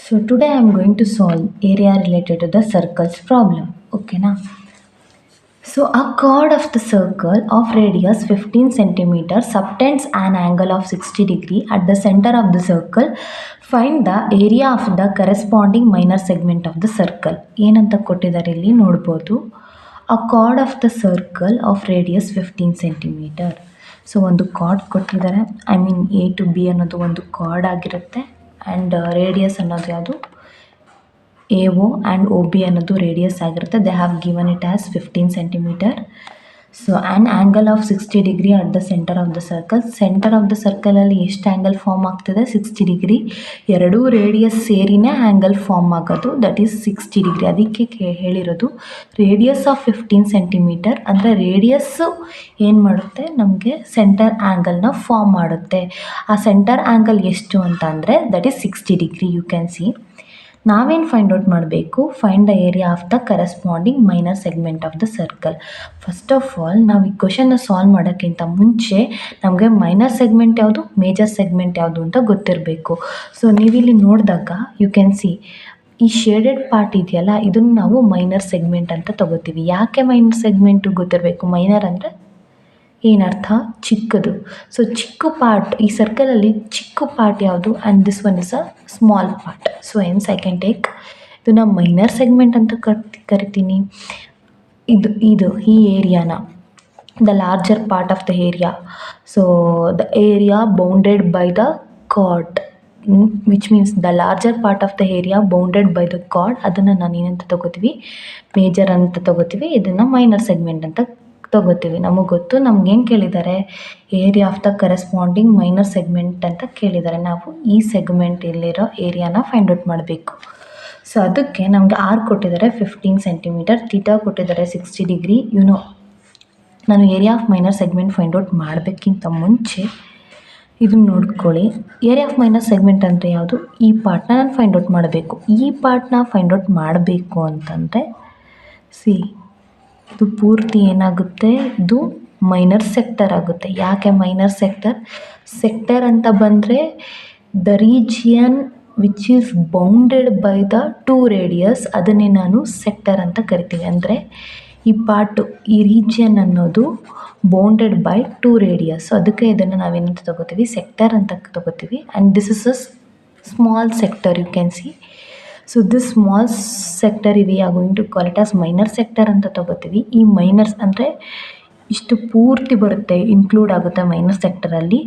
So today I am going to solve area related to the circles problem. Okay na? So a chord of the circle of radius 15 centimeter subtends an angle of 60 degree at the center of the circle. Find the area of the corresponding minor segment of the circle. ಏನಂತ ಕೊಟ್ಟಿದ್ದಾರೆ ಇಲ್ಲಿ ನೋಡ್ಬೋದು. A chord of the circle of radius 15 centimeter. So ಒಂದು chord ಕೊಟ್ಟಿದ್ದಾರೆ. I mean A to B ಅನ್ನೋದು ಒಂದು chord ಆಗಿರುತ್ತೆ. And radius ಅನ್ನೋದು ಯಾವುದು A O and O B ಅನ್ನೋದು ರೇಡಿಯಸ್ ಆಗಿರುತ್ತೆ. They have given it as 15 centimeter. So and angle of 60 degree at the center of the circle. Center of the ಸರ್ಕಲಲ್ಲಿ ಎಷ್ಟು angle form ಆಗ್ತದೆ? 60 degree. ಎರಡೂ radius ಸೇರಿನೇ angle form ಆಗೋದು, that is 60 degree. ಅದಕ್ಕೆ ಹೇಳಿರೋದು ರೇಡಿಯಸ್ ಆಫ್ 15 ಸೆಂಟಿಮೀಟರ್ ಅಂದರೆ radius ಏನು ಮಾಡುತ್ತೆ, ನಮಗೆ ಸೆಂಟರ್ ಆ್ಯಂಗಲ್ನ ಫಾರ್ಮ್ ಮಾಡುತ್ತೆ. ಆ ಸೆಂಟರ್ ಆ್ಯಂಗಲ್ ಎಷ್ಟು ಅಂತ ಅಂದರೆ that is 60 degree. You can see. ನಾವೇನು ಫೈಂಡ್ ಔಟ್ ಮಾಡಬೇಕು? Find the area of the corresponding minor segment of the circle. First of all ನಾವು ಈ ಕ್ವಶನ್ನ ಸಾಲ್ವ್ ಮಾಡೋಕ್ಕಿಂತ ಮುಂಚೆ ನಮಗೆ ಮೈನರ್ ಸೆಗ್ಮೆಂಟ್ ಯಾವುದು, ಮೇಜರ್ ಸೆಗ್ಮೆಂಟ್ ಯಾವುದು ಅಂತ ಗೊತ್ತಿರಬೇಕು. ಸೊ ನೀವಿಲ್ಲಿ ನೋಡಿದಾಗ ಯು ಕ್ಯಾನ್ ಸಿ ಈ ಶೇಡೆಡ್ ಪಾರ್ಟ್ ಇದೆಯಲ್ಲ, ಇದನ್ನು ನಾವು ಮೈನರ್ ಸೆಗ್ಮೆಂಟ್ ಅಂತ ತಗೋತೀವಿ. ಯಾಕೆ ಮೈನರ್ ಸೆಗ್ಮೆಂಟು ಗೊತ್ತಿರಬೇಕು? ಮೈನರ್ ಅಂದರೆ ಏನರ್ಥ? ಚಿಕ್ಕದು. ಸೊ ಚಿಕ್ಕ ಪಾರ್ಟ್, ಈ ಸರ್ಕಲಲ್ಲಿ ಚಿಕ್ಕ ಪಾರ್ಟ್ ಯಾವುದು? And this one is a small part. So hence I can take ಇದನ್ನು ಮೈನರ್ ಸೆಗ್ಮೆಂಟ್ ಅಂತ ಕರಿತೀನಿ. ಇದು ಈ ಏರಿಯಾನ the larger part of the area. So the area bounded by the chord, which means the larger part of the area bounded by the chord. ಅದನ್ನು ನಾನು ಏನಂತ ತಗೋತೀವಿ? ಮೇಜರ್ ಅಂತ ತಗೋತೀವಿ. ಇದನ್ನು ಮೈನರ್ ಸೆಗ್ಮೆಂಟ್ ಅಂತ ತಗೋತೀವಿ. ನಮಗೆ ಗೊತ್ತು, ನಮ್ಗೇನು ಕೇಳಿದ್ದಾರೆ? Area of the corresponding minor segment ಅಂತ ಕೇಳಿದ್ದಾರೆ. ನಾವು ಈ ಸೆಗ್ಮೆಂಟ್ ಇಲ್ಲಿರೋ ಏರಿಯಾನ ಫೈಂಡ್ ಔಟ್ ಮಾಡಬೇಕು. ಸೊ ಅದಕ್ಕೆ ನಮಗೆ ಆರ್ ಕೊಟ್ಟಿದ್ದಾರೆ 15 ಸೆಂಟಿಮೀಟರ್, ಥೀಟಾ ಕೊಟ್ಟಿದ್ದಾರೆ 60 ಡಿಗ್ರಿ. ನಾನು area of minor segment find out ಮಾಡಬೇಕಿಂತ ಮುಂಚೆ ಇದನ್ನು ನೋಡ್ಕೊಳ್ಳಿ. ಏರಿಯಾ ಆಫ್ ಮೈನರ್ ಸೆಗ್ಮೆಂಟ್ ಅಂದರೆ ಯಾವುದು? ಈ ಪಾರ್ಟ್ನ ನಾನು ಫೈಂಡ್ ಔಟ್ ಮಾಡಬೇಕು. ಈ ಪಾರ್ಟ್ನ ಫೈಂಡ್ ಔಟ್ ಮಾಡಬೇಕು ಅಂತಂದರೆ ಸಿ, ಇದು ಪೂರ್ತಿ ಏನಾಗುತ್ತೆ? ಇದು ಮೈನರ್ ಸೆಕ್ಟರ್ ಆಗುತ್ತೆ. ಯಾಕೆ ಮೈನರ್ ಸೆಕ್ಟರ್? ಸೆಕ್ಟರ್ ಅಂತ ಬಂದರೆ the region which is bounded by the two radius, ಅದನ್ನೇ ನಾನು ಸೆಕ್ಟರ್ ಅಂತ ಕರಿತೀವಿ. ಅಂದರೆ ಈ ಪಾರ್ಟು, ಈ ರೀಜಿಯನ್ ಅನ್ನೋದು bounded by two radius. So ಅದಕ್ಕೆ ಇದನ್ನು ನಾವೇನಂತ ತಗೋತೀವಿ? ಸೆಕ್ಟರ್ ಅಂತ ತಗೋತೀವಿ. And this is a small sector, you can see. So this small sector we are going to call it as minor sector ಅಂತ ತಗೋತೀವಿ. ಈ ಮೈನರ್ಸ್ ಅಂದರೆ ಇಷ್ಟು ಪೂರ್ತಿ ಬರುತ್ತೆ, ಇನ್ಕ್ಲೂಡ್ ಆಗುತ್ತೆ ಮೈನರ್ ಸೆಕ್ಟರಲ್ಲಿ.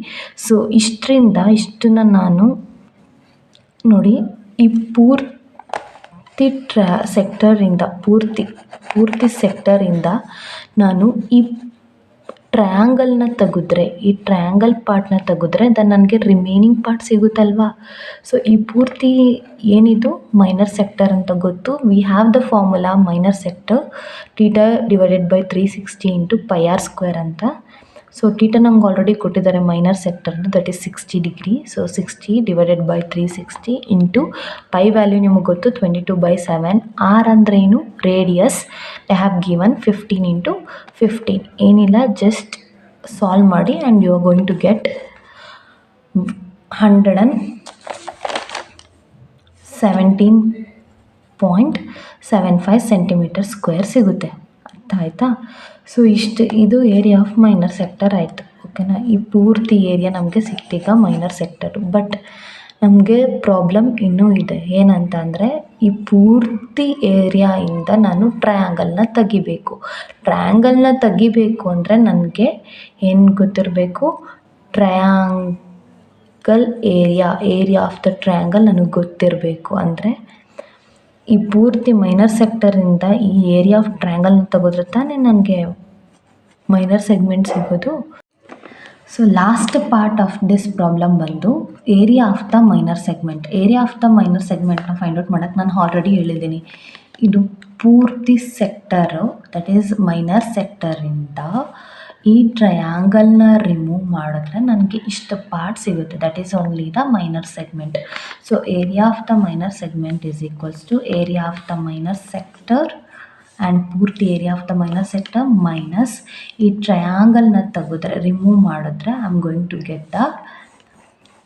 ಸೊ ಇಷ್ಟನ್ನು ನಾನು ನೋಡಿ, ಈ ಪೂರ್ತಿ ಸೆಕ್ಟರಿಂದ ಪೂರ್ತಿ ಸೆಕ್ಟರಿಂದ ನಾನು ಈ ಟ್ರಯಾಂಗಲ್ನ ತೆಗೆದ್ರೆ, ಈ ಟ್ರಯಾಂಗಲ್ ಪಾರ್ಟ್ನ ತೆಗೆದ್ರೆ ದೆನ್ ನನಗೆ ರಿಮೈನಿಂಗ್ ಪಾರ್ಟ್ ಸಿಗುತ್ತಲ್ವಾ? ಸೊ ಈ ಪೂರ್ತಿ ಏನಿದು ಮೈನರ್ ಸೆಕ್ಟರ್ ಅಂತ ಗೊತ್ತು. We have the formula minor sector theta divided by 360 into pi r square ಅಂತ. ಸೊ ಥೀಟಾ ನಂಗೆ ಆಲ್ರೆಡಿ ಕೊಟ್ಟಿದ್ದಾರೆ minor sector, that is 60 degree. So 60 divided by 360 into pi value ನಿಮಗೆ ಗೊತ್ತು 22/7. ಆರ್ ಅಂದರೆ ಏನು? Radius. They have given 15 into 15. ಏನಿಲ್ಲ, just solve ಮಾಡಿ and you are going to get 117.75 centimetre square ಸಿಗುತ್ತೆ. ಅರ್ಥ ಆಯಿತಾ? ಸೊ ಇದು ಏರಿಯಾ ಆಫ್ ಮೈನರ್ ಸೆಕ್ಟರ್ ಆಯಿತು. ಓಕೆನಾ? ಈ ಪೂರ್ತಿ ಏರಿಯಾ ನಮಗೆ ಸಿಕ್ತೀಗ ಮೈನರ್ ಸೆಕ್ಟರು. ಬಟ್ ನಮಗೆ ಪ್ರಾಬ್ಲಮ್ ಇನ್ನೂ ಇದೆ. ಏನಂತ ಅಂದರೆ ಈ ಪೂರ್ತಿ ಏರಿಯಾಯಿಂದ ನಾನು ಟ್ರಯಾಂಗಲ್ನ ತೆಗಿಬೇಕು. ಟ್ರಯಾಂಗಲ್ನ ತೆಗಿಬೇಕು ಅಂದರೆ ನನಗೆ ಏನು ಗೊತ್ತಿರಬೇಕು? Triangle area of the triangle ನನಗೆ ಗೊತ್ತಿರಬೇಕು. ಅಂದರೆ ಈ ಪೂರ್ತಿ ಮೈನರ್ ಸೆಕ್ಟರಿಂದ ಈ ಏರಿಯಾ ಆಫ್ ಟ್ರಯಾಂಗಲ್ನ ತೆಗೆದ್ರೆ ತಾನೇ ನನಗೆ ಮೈನರ್ ಸೆಗ್ಮೆಂಟ್ ಸಿಗೋದು. So last part of this problem ಬಂದು area of the minor segment. Area of the minor ಸೆಗ್ಮೆಂಟ್ನ ಫೈಂಡ್ ಔಟ್ ಮಾಡೋಕ್ಕೆ ನಾನು ಆಲ್ರೆಡಿ ಹೇಳಿದ್ದೀನಿ. ಇದು ಪೂರ್ತಿ ಸೆಕ್ಟರು, ದಟ್ ಈಸ್ ಮೈನರ್ ಸೆಕ್ಟರಿಂದ ಈ ಟ್ರಯಾಂಗಲ್ನ ರಿಮೂವ್ ಮಾಡಿದ್ರೆ ನನಗೆ ಇಷ್ಟು ಪಾರ್ಟ್ ಸಿಗುತ್ತೆ. That is only the minor segment. So area of the minor segment is equals to area of the minor sector and ಪೂರ್ತಿ area of the minor sector minus ಈ ಟ್ರಯಾಂಗಲ್ನ ತೆಗೆದ್ರೆ, ರಿಮೂವ್ ಮಾಡಿದ್ರೆ I am going to get the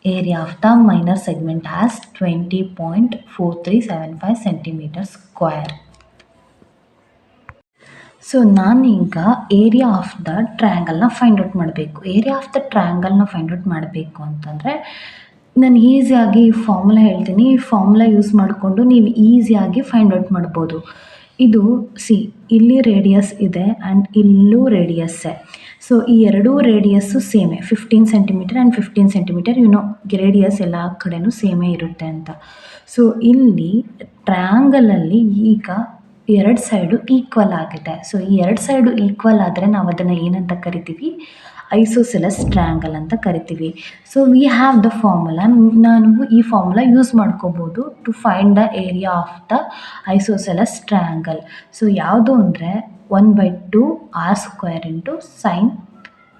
area of the minor segment as 20.4375 centimeter square. So ನಾನೀಗ area of the ಟ್ರಯಾಂಗಲ್ನ find out ಮಾಡಬೇಕು. Area of the ಟ್ರಯಾಂಗಲ್ನ find out ಮಾಡಬೇಕು ಅಂತಂದರೆ ನಾನು ಈಸಿಯಾಗಿ ಈ ಫಾರ್ಮುಲಾ ಹೇಳ್ತೀನಿ. ಈ ಫಾರ್ಮುಲಾ ಯೂಸ್ ಮಾಡಿಕೊಂಡು ನೀವು ಈಸಿಯಾಗಿ ಫೈಂಡ್ ಔಟ್ ಮಾಡ್ಬೋದು. ಇದು ಇಲ್ಲಿ ರೇಡಿಯಸ್ ಇದೆ ಆ್ಯಂಡ್ ಇಲ್ಲೂ ರೇಡಿಯಸ್ಸೇ. ಸೊ ಈ ಎರಡೂ ರೇಡಿಯಸ್ಸು ಸೇಮೇ, 15 ಸೆಂಟಿಮೀಟರ್ ಆ್ಯಂಡ್ 15 ಸೆಂಟಿಮೀಟರ್. ರೇಡಿಯಸ್ ಎಲ್ಲ ಕಡೆನೂ ಸೇಮೇ ಇರುತ್ತೆ ಅಂತ. ಸೊ ಇಲ್ಲಿ ಟ್ರಯಾಂಗಲಲ್ಲಿ ಈಗ ಎರಡು ಸೈಡು ಈಕ್ವಲ್ ಆಗಿದೆ. ಸೊ ಈ ಎರಡು ಸೈಡು ಈಕ್ವಲ್ ಆದರೆ ನಾವು ಅದನ್ನು ಏನಂತ ಕರಿತೀವಿ? ಐಸೋಸೆಲಸ್ ಟ್ರಯಾಂಗಲ್ ಅಂತ ಕರಿತೀವಿ. So we have the formula. ನಾನು ಈ ಫಾರ್ಮುಲಾ ಯೂಸ್ ಮಾಡ್ಕೋಬೋದು to find the area of the isosceles triangle. So ಯಾವುದು ಅಂದರೆ 1/2 r² into sine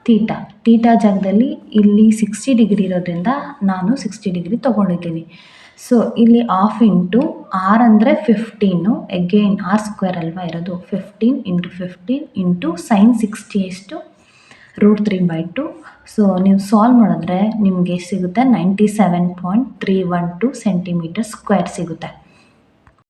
theta. Theta ಜಾಗದಲ್ಲಿ ಇಲ್ಲಿ 60 ಡಿಗ್ರಿ ಇರೋದ್ರಿಂದ ನಾನು 60 ಡಿಗ್ರಿ ತೊಗೊಂಡಿದ್ದೀನಿ. ಸೊ ಇಲ್ಲಿ ಹಾಫ್ ಇಂಟು ಆರ್ ಅಂದರೆ 15, ಎಗೇನ್ r² ಅಲ್ವಾ ಇರೋದು, 15 ಇಂಟು 15 ಇಂಟು ಸೈನ್ 60 ಎಷ್ಟು √3/2. ಸೊ ನೀವು ಸಾಲ್ವ್ ಮಾಡಿದ್ರೆ ನಿಮಗೆ ಸಿಗುತ್ತೆ 97.312 ಸೆಂಟಿಮೀಟರ್ ಸ್ಕ್ವೇರ್ ಸಿಗುತ್ತೆ.